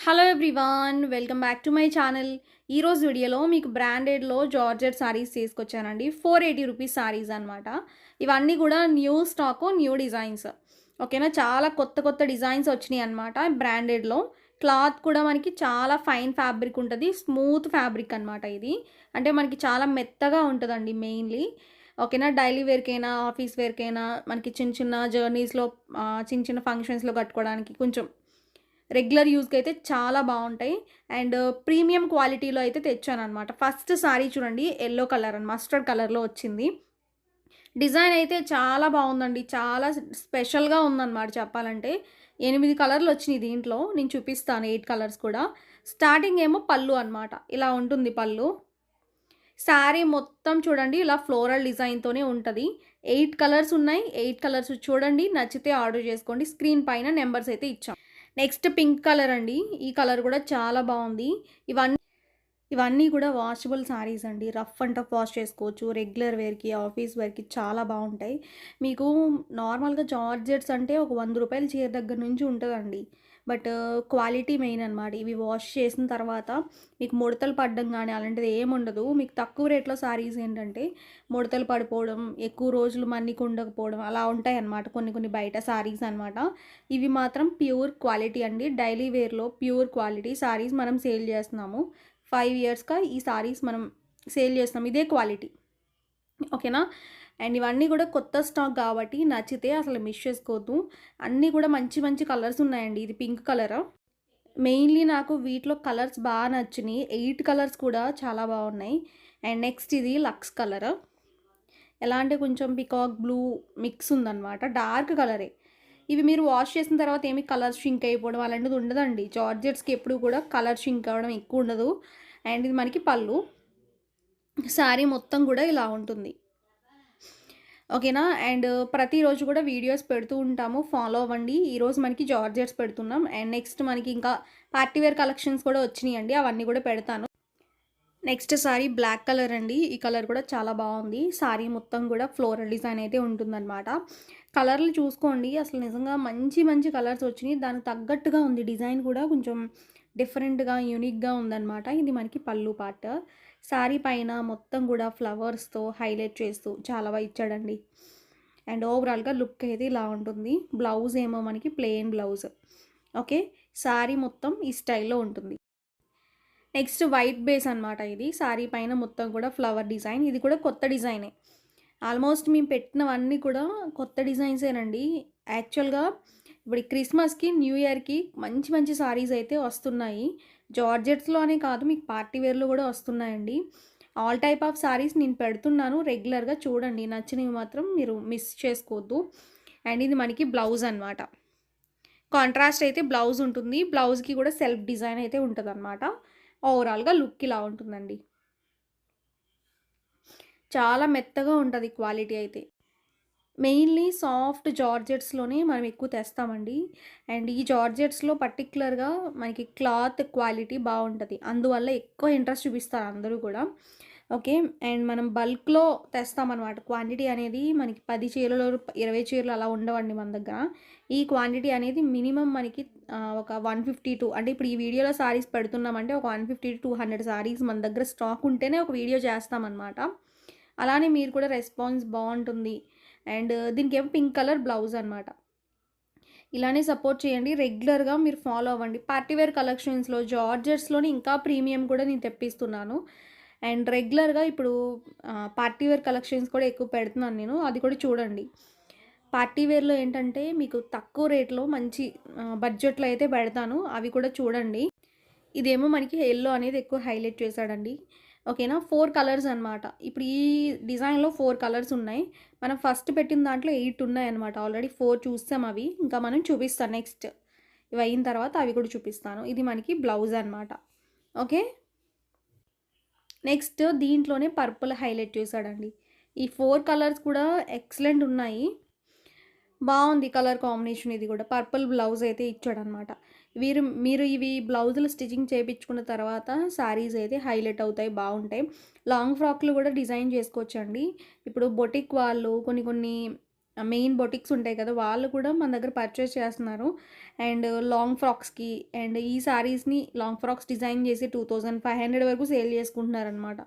Hello everyone, welcome back to my channel. ఈరోజు వీడియోలో మీకు బ్రాండెడ్లో జార్జెట్ సారీస్ తీసుకొచ్చానండి. 480 రూపీస్ సారీస్ అనమాట. ఇవన్నీ కూడా న్యూ స్టాకు, న్యూ డిజైన్స్. ఓకేనా, చాలా కొత్త కొత్త డిజైన్స్ వచ్చినాయి అనమాట. బ్రాండెడ్లో క్లాత్ కూడా మనకి చాలా ఫైన్ ఫ్యాబ్రిక్ ఉంటుంది, స్మూత్ ఫ్యాబ్రిక్ అనమాట. ఇది అంటే మనకి చాలా మెత్తగా ఉంటుందండి మెయిన్లీ. ఓకేనా, డైలీ వేర్కైనా, ఆఫీస్ వేర్కైనా, మనకి చిన్న చిన్న జర్నీస్లో, చిన్న చిన్న ఫంక్షన్స్లో కట్టుకోవడానికి కొంచెం రెగ్యులర్ యూజ్‌కి అయితే చాలా బావుంటాయి. అండ్ ప్రీమియం క్వాలిటీలో అయితే తెచ్చాననమాట. ఫస్ట్ సారీ చూడండి, యెల్లో కలర్ అండ్ మస్టర్డ్ కలర్‌లో వచ్చింది. డిజైన్ అయితే చాలా బావుందండి. చాలా స్పెషల్‌గా ఉందనమాట చెప్పాలంటే. 8 కలర్‌లు వచ్చినాయి దీంట్లో. నేను చూపిస్తాను 8 కలర్స్ కూడా. స్టార్టింగ్ ఏమో పళ్ళు అనమాట. ఇలా ఉంటుంది పళ్ళు. శారీ మొత్తం చూడండి ఇలా ఫ్లోరల్ డిజైన్‌తోనే ఉంటది. 8 కలర్స్ ఉన్నాయి. 8 కలర్స్ చూడండి. నచ్చితే ఆర్డర్ చేసుకోండి. స్క్రీన్ పైన నంబర్స్ అయితే ఇచ్చాం. నెక్స్ట్ పింక్ కలర్ అండి. ఈ కలర్ కూడా చాలా బావుంది. ఇవన్నీ ఇవన్నీ కూడా వాషబుల్ సారీస్ అండి. రఫ్ అండ్ టఫ్ వాష్ చేసుకోవచ్చు. రెగ్యులర్ వేర్‌కి, ఆఫీస్ వేర్‌కి చాలా బావుంటాయి. మీకు నార్మల్‌గా జార్జెట్స్ అంటే ఒక రూ. 100 చీర దగ్గర నుంచి ఉంటదండి. బట్ క్వాలిటీ మెయిన్ అనమాట. ఇవి వాష్ చేసిన తర్వాత మీకు ముడతలు పడడం గానీ అలాంటిది ఏముండదు. మీకు తక్కువ రేట్‌లో సారీస్ ఏంటంటే ముడతలు పడిపోవడం, ఎక్కువ రోజులు మన్నిక ఉండకపోవడం అలా ఉంటాయన్నమాట కొన్ని కొన్ని బయట సారీస్ అనమాట. ఇవి మాత్రం ప్యూర్ క్వాలిటీ అండి. డైలీ వేర్‌లో ప్యూర్ క్వాలిటీ సారీస్ మనం సేల్ చేస్తున్నాము. 5 ఇయర్స్‌గా ఈ సారీస్ మనం సేల్ చేస్తున్నాం. ఇదే క్వాలిటీ. ఓకేనా. అండ్ ఇవన్నీ కూడా కొత్త స్టాక్ కాబట్టి నచ్చితే అసలు మిస్ చేసుకోవద్దు. అన్నీ కూడా మంచి మంచి కలర్స్ ఉన్నాయండి. ఇది పింక్ కలర్. మెయిన్‌లీ నాకు వీటిలో కలర్స్ బాగా నచ్చినాయి. 8 కలర్స్ కూడా చాలా బాగున్నాయి. అండ్ నెక్స్ట్ ఇది లక్స్ కలర్. ఎలా అంటే కొంచెం పికాక్ బ్లూ మిక్స్ ఉందనమాట. డార్క్ కలరే. ఇవి మీరు వాష్ చేసిన తర్వాత ఏమి కలర్ షింక్ అయిపోవడం అలాంటిది ఉండదండి. జార్జెట్స్‌కి ఎప్పుడు కూడా కలర్ షింక్ అవ్వడం ఎక్కువ ఉండదు. అండ్ ఇది మనకి పళ్ళు. శారీ మొత్తం కూడా ఇలా ఉంటుంది. ఓకేనా. అండ్ ప్రతిరోజు కూడా వీడియోస్ పెడుతూ ఉంటాము. ఫాలో అవ్వండి. ఈరోజు మనకి జార్జెట్స్ పెడుతున్నాం. అండ్ నెక్స్ట్ మనకి ఇంకా పార్టీ వేర్ కలెక్షన్స్ కూడా వచ్చినాయండి. అవన్నీ కూడా పెడతాను. నెక్స్ట్ సారీ బ్లాక్ కలర్ అండి. ఈ కలర్ కూడా చాలా బాగుంది. సారీ మొత్తం కూడా ఫ్లోరల్ డిజైన్ అయితే ఉంటుందన్నమాట. కలర్లు చూసుకోండి, అసలు నిజంగా మంచి మంచి కలర్స్ వచ్చినాయి. దానికి తగ్గట్టుగా ఉంది. డిజైన్ కూడా కొంచెం డిఫరెంట్‌గా, యూనిక్‌గా ఉందన్నమాట. ఇది మనకి పళ్ళు పార్ట్. సారీ పైన మొత్తం కూడా ఫ్లవర్స్‌తో హైలైట్ చేస్తూ చాలా బాగా ఇచ్చాడండి. అండ్ ఓవరాల్‌గా లుక్ అయితే ఇలా ఉంటుంది. బ్లౌజ్ ఏమో మనకి ప్లెయిన్ బ్లౌజ్. ఓకే. సారీ మొత్తం ఈ స్టైల్‌లో ఉంటుంది. నెక్స్ట్ వైట్ బేస్ అనమాట ఇది. సారీ పైన మొత్తం కూడా ఫ్లవర్ డిజైన్. ఇది కూడా కొత్త డిజైనే. ఆల్మోస్ట్ మేము పెట్టినవన్నీ కూడా కొత్త డిజైన్సేనండి. యాక్చువల్‌గా ఇప్పుడు ఈ క్రిస్మస్‌కి, న్యూ ఇయర్‌కి మంచి మంచి సారీస్ అయితే వస్తున్నాయి. జార్జెట్స్‌లోనే కాదు, మీకు పార్టీ వేర్‌లో కూడా వస్తున్నాయండి. ఆల్ టైప్ ఆఫ్ సారీస్ నేను పెడుతున్నాను. రెగ్యులర్‌గా చూడండి. నచ్చినవి మాత్రం మీరు మిస్ చేసుకోవద్దు. అండ్ ఇది మనకి బ్లౌజ్ అనమాట. కాంట్రాస్ట్ అయితే బ్లౌజ్ ఉంటుంది. బ్లౌజ్‌కి కూడా సెల్ఫ్ డిజైన్ అయితే ఉంటదనమాట. ఓవరాల్‌గా లుక్ ఇలా ఉంటుందండి. చాలా మెత్తగా ఉంటది క్వాలిటీ అయితే. మెయిన్‌లీ సాఫ్ట్ జార్జెట్స్‌లోనే మనం ఎక్కువ తెస్తామండి. అండ్ ఈ జార్జెట్స్‌లో పర్టిక్యులర్‌గా మనకి క్లాత్ క్వాలిటీ బావుంటది. అందువల్ల ఎక్కువ ఇంట్రెస్ట్ చూపిస్తారు అందరూ కూడా. ఓకే. అండ్ మనం బల్క్‌లో తెస్తామనమాట. క్వాంటిటీ అనేది మనకి 10 చీరలు, 20 చీరలు అలా ఉండవండి మన దగ్గర. ఈ క్వాంటిటీ అనేది మినిమమ్ మనకి ఒక 150 అంటే ఇప్పుడు ఈ వీడియోలో సారీస్ పెడుతున్నామంటే ఒక 150-200 సారీస్ మన దగ్గర స్టాక్ ఉంటేనే ఒక వీడియో చేస్తామనమాట. అలానే మీరు కూడా రెస్పాన్స్ బావుంటుంది. అండ్ దీనికేమో పింక్ కలర్ బ్లౌజ్ అనమాట. ఇలానే సపోర్ట్ చేయండి. రెగ్యులర్‌గా మీరు ఫాలో అవ్వండి. పార్టీ వేర్ కలెక్షన్స్‌లో జార్జెట్స్‌లోని ఇంకా ప్రీమియం కూడా నేను తెప్పిస్తున్నాను. అండ్ రెగ్యులర్‌గా ఇప్పుడు పార్టీ వేర్ కలెక్షన్స్ కూడా ఎక్కువ పెడుతున్నాను నేను. అది కూడా చూడండి. పార్టీ వేర్‌లో ఏంటంటే మీకు తక్కువ రేట్‌లో మంచి బడ్జెట్‌లో అయితే పెడతాను. అవి కూడా చూడండి. ఇదేమో మనకి యెల్లో అనేది ఎక్కువ హైలైట్ చేశాడండి. ఓకేనా. 4 కలర్స్ అనమాట. ఇప్పుడు ఈ డిజైన్‌లో 4 కలర్స్ ఉన్నాయి. మనం ఫస్ట్ పెట్టిన దాంట్లో 8 ఉన్నాయన్నమాట. ఆల్రెడీ 4 చూసాం అవి. ఇంకా మనం చూపిస్తాను నెక్స్ట్. ఇవి అయిన తర్వాత అవి కూడా చూపిస్తాను. ఇది మనకి బ్లౌజ్ అనమాట. ఓకే. నెక్స్ట్ దీంట్లోనే పర్పుల్ హైలైట్ చేశాడండి. ఈ 4 కలర్స్ కూడా ఎక్సలెంట్ ఉన్నాయి. బావుంది కలర్ కాంబినేషన్ ఇది గూడా. పర్పుల్ బ్లౌజ్ అయితే ఇచ్చాడనమాట. మీరు ఇవి బ్లౌజులు స్టిచ్చింగ్ చేపించుకున్న తర్వాత శారీస్ అయితే హైలైట్ అవుతాయి, బావుంటాయి. లాంగ్ ఫ్రాక్‌లు గూడా డిజైన్ చేసుకోవచ్చండి. ఇప్పుడు బొటిక్ వాళ్ళు కొన్ని కొన్ని మెయిన్ బొటిక్స్ ఉంటాయి కదా! వాళ్ళు కూడా మన దగ్గర పర్చేస్ చేస్తున్నారు. అండ్ లాంగ్ ఫ్రాక్స్‌కి అండ్ ఈ శారీస్‌ని లాంగ్ ఫ్రాక్స్ డిజైన్ చేసి 2500 వరకు సేల్ చేసుకుంటున్నారనమాట.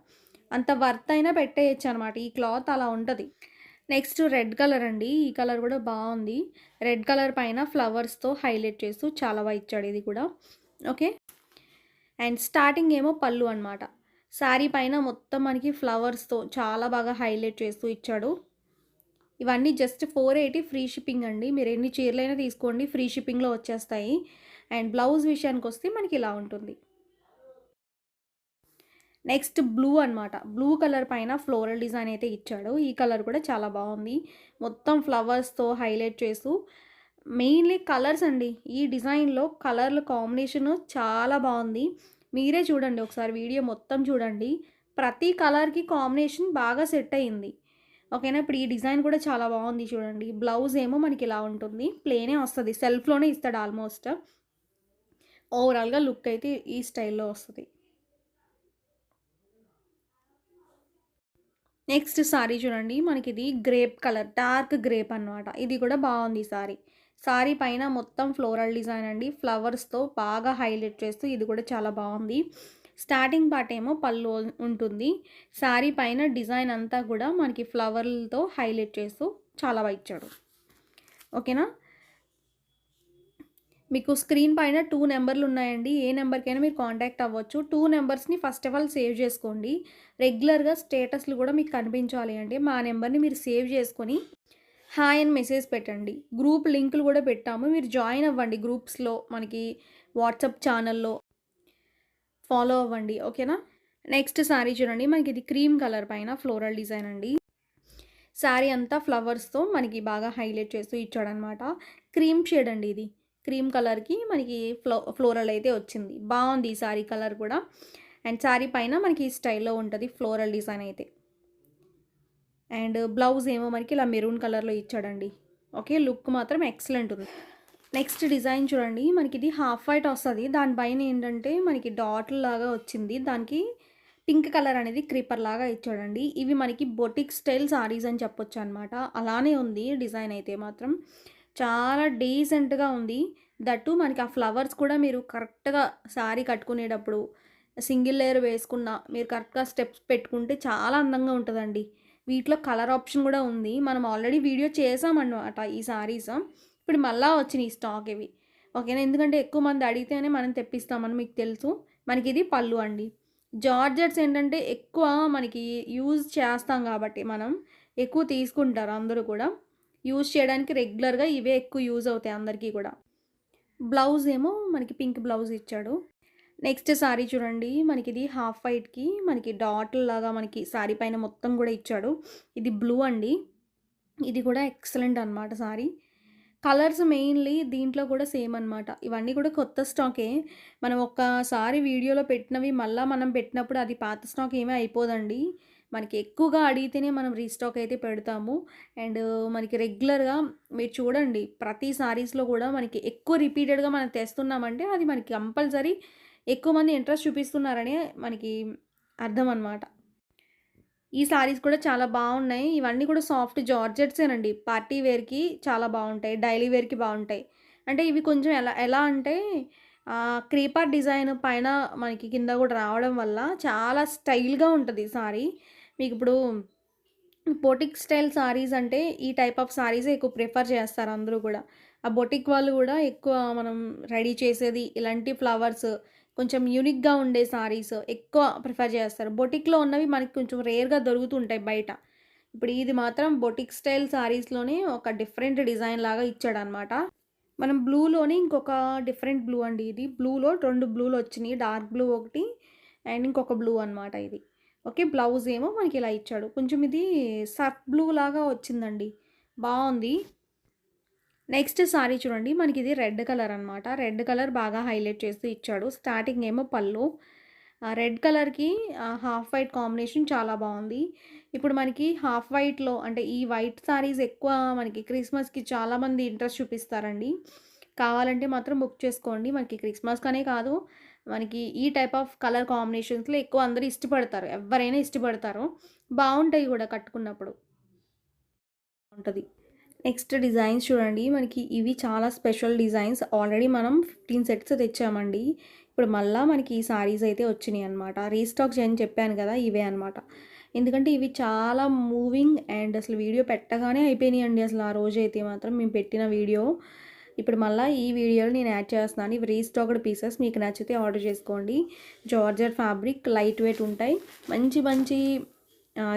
అంత వర్త్ అయినా పెట్టేయొచ్చనమాట. ఈ క్లాత్ అలా ఉంటది. నెక్స్ట్ రెడ్ కలర్ అండి. ఈ కలర్ కూడా బావుంది. రెడ్ కలర్ పైన ఫ్లవర్స్‌తో హైలైట్ చేస్తూ చాలా ఇచ్చాడు ఇది కూడా. ఓకే. అండ్ స్టార్టింగ్ ఏమో పళ్ళు అనమాట. శారీ పైన మొత్తం మనకి ఫ్లవర్స్‌తో చాలా బాగా హైలైట్ చేస్తూ ఇచ్చాడు. ఇవన్నీ జస్ట్ 480 ఫ్రీ షిప్పింగ్ అండి. మీరు ఎన్ని చీరలైనా తీసుకోండి ఫ్రీ షిప్పింగ్‌లో వచ్చేస్తాయి. అండ్ బ్లౌజ్ విషయానికొస్తే మనకి ఇలా ఉంటుంది. నెక్స్ట్ బ్లూ అనమాట. బ్లూ కలర్ పైన ఫ్లోరల్ డిజైన్ అయితే ఇచ్చాడు. ఈ కలర్ కూడా చాలా బావుంది. మొత్తం ఫ్లవర్స్‌తో హైలైట్ చేస్తూ మెయిన్‌లీ కలర్స్ అండి. ఈ డిజైన్‌లో కలర్ల కాంబినేషను చాలా బావుంది. మీరే చూడండి ఒకసారి వీడియో మొత్తం చూడండి. ప్రతి కలర్‌కి కాంబినేషన్ బాగా సెట్ అయింది. ఓకేనా. ఇప్పుడు ఈ డిజైన్ కూడా చాలా బావుంది చూడండి. బ్లౌజ్ ఏమో మనకి ఇలా ఉంటుంది. ప్లెయినే వస్తది. సెల్ఫ్‌లోనే ఇస్తాడు ఆల్మోస్ట్. ఓవరాల్‌గా లుక్ అయితే ఈ స్టైల్‌లో వస్తది. నెక్స్ట్ సారీ చూడండి. మనకిది గ్రేప్ కలర్, డార్క్ గ్రేప్ అనమాట. ఇది కూడా బావుంది ఈ సారీ. సారీ పైన మొత్తం ఫ్లోరల్ డిజైన్ అండి. ఫ్లవర్స్‌తో బాగా హైలైట్ చేస్తూ ఇది కూడా చాలా బావుంది. స్టార్టింగ్ పార్ట్ ఏమో పళ్ళు ఉంటుంది. సారీ పైన డిజైన్ అంతా కూడా మనకి ఫ్లవర్‌లతో హైలైట్ చేస్తూ చాలా ఇచ్చాడు. ఓకేనా. మీకు స్క్రీన్ పైన 2 నంబర్‌లున్నాయండి. ఏ నంబర్‌కైనా మీరు కాంటాక్ట్ అవ్వచ్చు. 2 నంబర్స్‌ని ఫస్ట్ ఆఫ్ ఆల్ సేవ్ చేసుకోండి. రెగ్యులర్‌గా స్టేటస్‌లు కూడా మీకు కనిపించాలి అంటే మా నంబర్‌ని మీరు సేవ్ చేసుకొని హాయ్ అని మెసేజ్ పెట్టండి. గ్రూప్ లింకులు కూడా పెట్టాము. మీరు జాయిన్ అవ్వండి గ్రూప్స్‌లో. మనకి వాట్సాప్ ఛానల్‌లో ఫాలో అవ్వండి. ఓకేనా. నెక్స్ట్ సారీ చూడండి. మనకిది క్రీమ్ కలర్ పైన ఫ్లోరల్ డిజైన్ అండి. శారీ అంతా ఫ్లవర్స్‌తో మనకి బాగా హైలైట్ చేస్తూ ఇచ్చాడనమాట. క్రీమ్ షేడ్ అండి ఇది. క్రీమ్ కలర్‌కి మనకి ఫ్లోరల్ అయితే వచ్చింది. బావుంది ఈ శారీ కలర్ కూడా. అండ్ శారీ పైన మనకి ఈ స్టైల్‌లో ఉంటది ఫ్లోరల్ డిజైన్ అయితే. అండ్ బ్లౌజ్ ఏమో మనకి ఇలా మెరూన్ కలర్‌లో ఇచ్చాడండి. ఓకే. లుక్ మాత్రం ఎక్సలెంట్ ఉంది. నెక్స్ట్ డిజైన్ చూడండి. మనకిది హాఫ్ వైట్ వస్తది. దాని పైన ఏంటంటే మనకి డాట్‌ల్లాగా వచ్చింది. దానికి పింక్ కలర్ అనేది క్రీపర్ లాగా ఇచ్చాడండి. ఇవి మనకి బొటిక్ స్టైల్ సారీస్ అని చెప్పొచ్చనమాట. అలానే ఉంది డిజైన్ అయితే మాత్రం. చాలా డీసెంట్‌గా ఉంది. దట్టు మనకి ఆ ఫ్లవర్స్ కూడా మీరు కరెక్ట్‌గా సారీ కట్టుకునేటప్పుడు సింగిల్ లేయర్ వేసుకున్న మీరు కరెక్ట్‌గా స్టెప్స్ పెట్టుకుంటే చాలా అందంగా ఉంటదండి. వీటిలో కలర్ ఆప్షన్ కూడా ఉంది. మనం ఆల్రెడీ వీడియో చేసామన్నమాట ఈ సారీస్. ఇప్పుడు మళ్ళా వచ్చినాయి స్టాక్ ఇవి. ఓకేనా. ఎందుకంటే ఎక్కువ మంది అడిగితేనే మనం తెప్పిస్తామని మీకు తెలుసు. మనకిది పళ్ళు అండి. జార్జెట్స్ ఏంటంటే ఎక్కువ మనకి యూజ్ చేస్తాం కాబట్టి మనం ఎక్కువ తీసుకుంటారు అందరూ కూడా. యూజ్ చేయడానికి రెగ్యులర్‌గా ఇవే ఎక్కువ యూజ్ అవుతాయి అందరికీ కూడా. బ్లౌజ్ ఏమో మనకి పింక్ బ్లౌజ్ ఇచ్చాడు. నెక్స్ట్ సారీ చూడండి. మనకిది హాఫ్ వైట్‌కి మనకి డాట్‌ల్లాగా మనకి సారీ పైన మొత్తం కూడా ఇచ్చాడు. ఇది బ్లూ అండి. ఇది కూడా ఎక్సలెంట్ అనమాట సారీ. కలర్స్ మెయిన్‌లీ దీంట్లో కూడా సేమ్ అనమాట. ఇవన్నీ కూడా కొత్త స్టాకే. మనం ఒక్కసారి వీడియోలో పెట్టినవి మళ్ళా మనం పెట్టినప్పుడు అది పాత స్టాక్ ఏమీ అయిపోదండి. మనకి ఎక్కువగా అడిగితేనే మనం రీస్టాక్ అయితే పెడతాము. అండ్ మనకి రెగ్యులర్‌గా మీరు చూడండి ప్రతి సారీస్‌లో కూడా మనకి ఎక్కువ రిపీటెడ్‌గా మనం తెస్తున్నామంటే అది మనకి కంపల్సరీ ఎక్కువ మంది ఇంట్రెస్ట్ చూపిస్తున్నారనే మనకి అర్థం అనమాట. ఈ సారీస్ కూడా చాలా బావున్నాయి. ఇవన్నీ కూడా సాఫ్ట్ జార్జెట్సేనండి. పార్టీ వేర్‌కి చాలా బావుంటాయి. డైలీ వేర్‌కి బావుంటాయి. అంటే ఇవి కొంచెం ఎలా ఎలా అంటే క్రీపర్ డిజైన్ పైన మనకి కింద కూడా రావడం వల్ల చాలా స్టైల్‌గా ఉంటది సారీ. మీకిప్పుడు బొటిక్ స్టైల్ సారీస్ అంటే ఈ టైప్ ఆఫ్ సారీసే ఎక్కువ ప్రిఫర్ చేస్తారు అందరూ గూడా. ఆ బొటిక్ వాళ్ళు గూడా ఎక్కువ మనం రెడీ చేసేది ఇలాంటి ఫ్లవర్స్ కొంచెం యూనిక్‌గా ఉండే సారీస్ ఎక్కువ ప్రిఫర్ చేస్తారు. బొటిక్‌లో ఉన్నవి మనకి కొంచెం రేర్‌గా దొరుకుతుంటాయి బయట. ఇప్పుడు ఇది మాత్రం బొటిక్ స్టైల్ సారీస్‌లోనే ఒక డిఫరెంట్ డిజైన్ లాగా ఇచ్చాడనమాట. మనం బ్లూలోని ఇంకొక డిఫరెంట్ బ్లూ అండి ఇది. బ్లూలో 2 బ్లూలొచ్చినియి. డార్క్ బ్లూ ఒకటి అండ్ ఇంకొక బ్లూ అనమాట ఇది. ఓకే. బ్లౌజ్ ఏమో మనకి ఇలా ఇచ్చాడు. కొంచెం ఇది సర్ఫ్ బ్లూ లాగా వచ్చిందండి. బావుంది. నెక్స్ట్ సారీ చూడండి. మనకిది రెడ్ కలర్ అనమాట. రెడ్ కలర్ బాగా హైలైట్ చేస్తూ ఇచ్చాడు. స్టార్టింగ్ ఏమో పళ్ళు. రెడ్ కలర్‌కి హాఫ్ వైట్ కాంబినేషన్ చాలా బావుంది. ఇప్పుడు మనకి హాఫ్ వైట్‌లో అంటే ఈ వైట్ సారీస్ ఎక్కువ మనకి క్రిస్మస్‌కి చాలామంది ఇంట్రెస్ట్ చూపిస్తారండి. కావాలంటే మాత్రం బుక్ చేసుకోండి. మనకి క్రిస్మస్‌కనే కాదు, మనకి ఈ టైప్ ఆఫ్ కలర్ కాంబినేషన్స్‌లో ఎక్కువ అందరూ ఇష్టపడతారు. ఎవ్వరైనా ఇష్టపడతారు. బావుంటాయి గూడా కట్టుకున్నప్పుడు. ఉంటది. నెక్స్ట్ డిజైన్స్ చూడండి. మనకి ఇవి చాలా స్పెషల్ డిజైన్స్. ఆల్రెడీ మనం 15 సెట్స్ తెచ్చామండి. ఇప్పుడు మళ్ళా మనకి ఈ సారీస్ అయితే వచ్చినాయి అనమాట. రీస్టాక్ చేయని చెప్పాను కదా! ఇవే అనమాట. ఎందుకంటే ఇవి చాలా మూవింగ్ అండ్ అసలు వీడియో పెట్టగానే అయిపోయినాయండి అసలు ఆ రోజైతే మాత్రం మేము పెట్టిన వీడియో. ఇప్పుడు మళ్ళా ఈ వీడియోలో నేను యాడ్ చేస్తున్నాను. ఇవి రీస్టాక్డ్ పీసెస్. మీకు నచ్చితే ఆర్డర్ చేసుకోండి. జార్జెట్ ఫ్యాబ్రిక్ లైట్ వెయిట్ ఉంటాయి. మంచి మంచి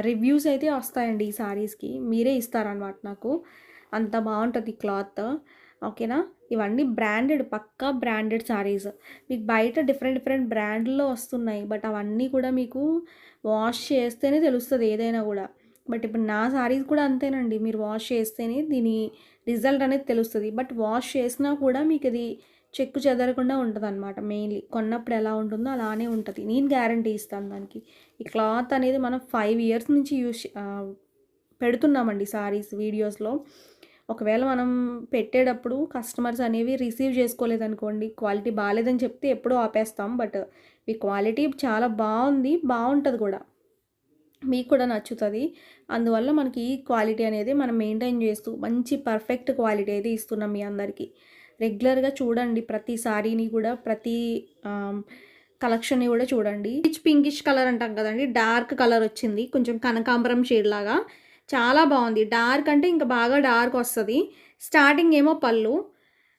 రివ్యూస్ అయితే వస్తాయండి ఈ సారీస్కి. మీరే ఇస్తారనమాట నాకు. అంత బాగుంటుంది క్లాత్. ఓకేనా. ఇవన్నీ బ్రాండెడ్, పక్కా బ్రాండెడ్ సారీస్. మీకు బయట డిఫరెంట్ బ్రాండ్లో వస్తున్నాయి. బట్ అవన్నీ కూడా మీకు వాష్ చేస్తేనే తెలుస్తుంది ఏదైనా కూడా. బట్ ఇప్పుడు నా సారీస్ కూడా అంతేనండి. మీరు వాష్ చేస్తేనే దీని రిజల్ట్ అనేది తెలుస్తుంది. బట్ వాష్ చేసినా కూడా మీకు ఇది చెక్కు చెదరకుండా ఉంటుంది అనమాట. మెయిన్లీ కొన్నప్పుడు ఎలా ఉంటుందో అలానే ఉంటుంది. నేను గ్యారంటీ ఇస్తాను దానికి. ఈ క్లాత్ అనేది మనం 5 ఇయర్స్ నుంచి పెడుతున్నామండి సారీస్ వీడియోస్లో. ఒకవేళ మనం పెట్టేటప్పుడు కస్టమర్స్ అనేవి రిసీవ్ చేసుకోలేదనుకోండి, క్వాలిటీ బాగాలేదని చెప్తే ఎప్పుడూ ఆపేస్తాం. బట్ ఈ క్వాలిటీ చాలా బాగుంటుంది కూడా. మీకు కూడా నచ్చుతుంది. అందువల్ల మనకి ఈ క్వాలిటీ అనేది మనం మెయింటైన్ చేస్తూ మంచి పర్ఫెక్ట్ క్వాలిటీ అయితే ఇస్తున్నాం మీ అందరికీ. రెగ్యులర్గా చూడండి ప్రతి సారీని కూడా, ప్రతి కలెక్షన్ని కూడా చూడండి. రిచ్ పింకిష్ కలర్ అంటాం కదండి, డార్క్ కలర్ వచ్చింది. కొంచెం కనకాంబరం షేడ్ లాగా చాలా బాగుంది. డార్క్ అంటే ఇంకా బాగా డార్క్ వస్తుంది. స్టార్టింగ్ ఏమో పళ్ళు.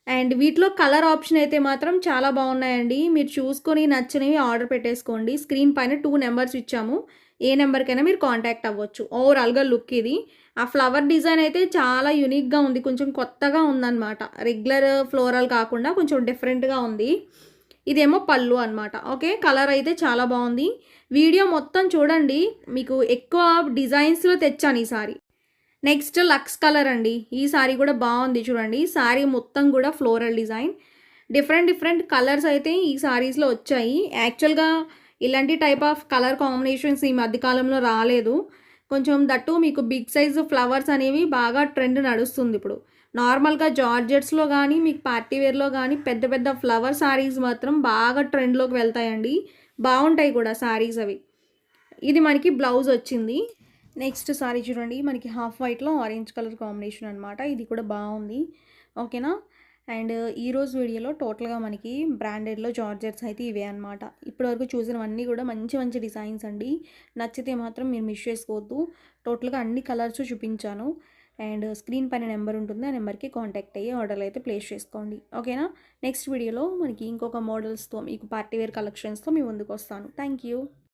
అండ్ వీటిలో కలర్ ఆప్షన్ అయితే మాత్రం చాలా బాగున్నాయండి. మీరు చూసుకొని నచ్చినవి ఆర్డర్ పెట్టేసుకోండి. స్క్రీన్ పైన 2 నెంబర్స్ ఇచ్చాము. ఏ నెంబర్కైనా మీరు కాంటాక్ట్ అవ్వచ్చు. ఓవరాల్గా లుక్ ఇది. ఆ ఫ్లవర్ డిజైన్ అయితే చాలా యూనిక్గా ఉంది. కొంచెం కొత్తగా ఉందన్నమాట. రెగ్యులర్ ఫ్లోరల్ కాకుండా కొంచెం డిఫరెంట్గా ఉంది. ఇదేమో పళ్ళు అనమాట. ఓకే. కలర్ అయితే చాలా బాగుంది. వీడియో మొత్తం చూడండి. మీకు ఎక్కువ డిజైన్స్లో తెచ్చాను ఈసారి. నెక్స్ట్ లక్స్ కలర్ అండి. ఈ సారీ కూడా బాగుంది చూడండి. సారీ మొత్తం కూడా ఫ్లోరల్ డిజైన్. డిఫరెంట్ కలర్స్ అయితే ఈ సారీస్లో వచ్చాయి. యాక్చువల్గా ఇలాంటి టైప్ ఆఫ్ కలర్ కాంబినేషన్స్ ఈ మధ్యకాలంలో రాలేదు. కొంచెం దట్టు మీకు బిగ్ సైజు ఫ్లవర్స్ అనేవి బాగా ట్రెండ్ నడుస్తుంది ఇప్పుడు. నార్మల్గా జార్జెట్స్లో కానీ, మీకు పార్టీ వేర్లో కానీ పెద్ద ఫ్లవర్ సారీస్ మాత్రం బాగా ట్రెండ్లోకి వెళ్తాయండి. బాగుంటాయి కూడా సారీస్ అవి. ఇది మనకి బ్లౌజ్ వచ్చింది. నెక్స్ట్ సారీ చూడండి. మనకి హాఫ్ వైట్లో ఆరెంజ్ కలర్ కాంబినేషన్ అనమాట. ఇది కూడా బాగుంది. ఓకేనా. అండ్ ఈరోజు వీడియోలో టోటల్గా మనకి బ్రాండెడ్లో జార్జెట్స్ అయితే ఇవే అనమాట. ఇప్పటివరకు చూసినవన్నీ కూడా మంచి డిజైన్స్ అండి. నచ్చితే మాత్రం మీరు మిస్ చేసుకోవద్దు. టోటల్గా అన్ని కలర్స్ చూపించాను. అండ్ స్క్రీన్ పైన నెంబర్ ఉంటుంది. ఆ నెంబర్కి కాంటాక్ట్ అయ్యి ఆర్డర్లు అయితే ప్లేస్ చేసుకోండి. ఓకేనా. నెక్స్ట్ వీడియోలో మనకి ఇంకొక మోడల్స్తో మీకు పార్టీ వేర్ కలెక్షన్స్తో మీ ముందుకు వస్తాను. Thank you.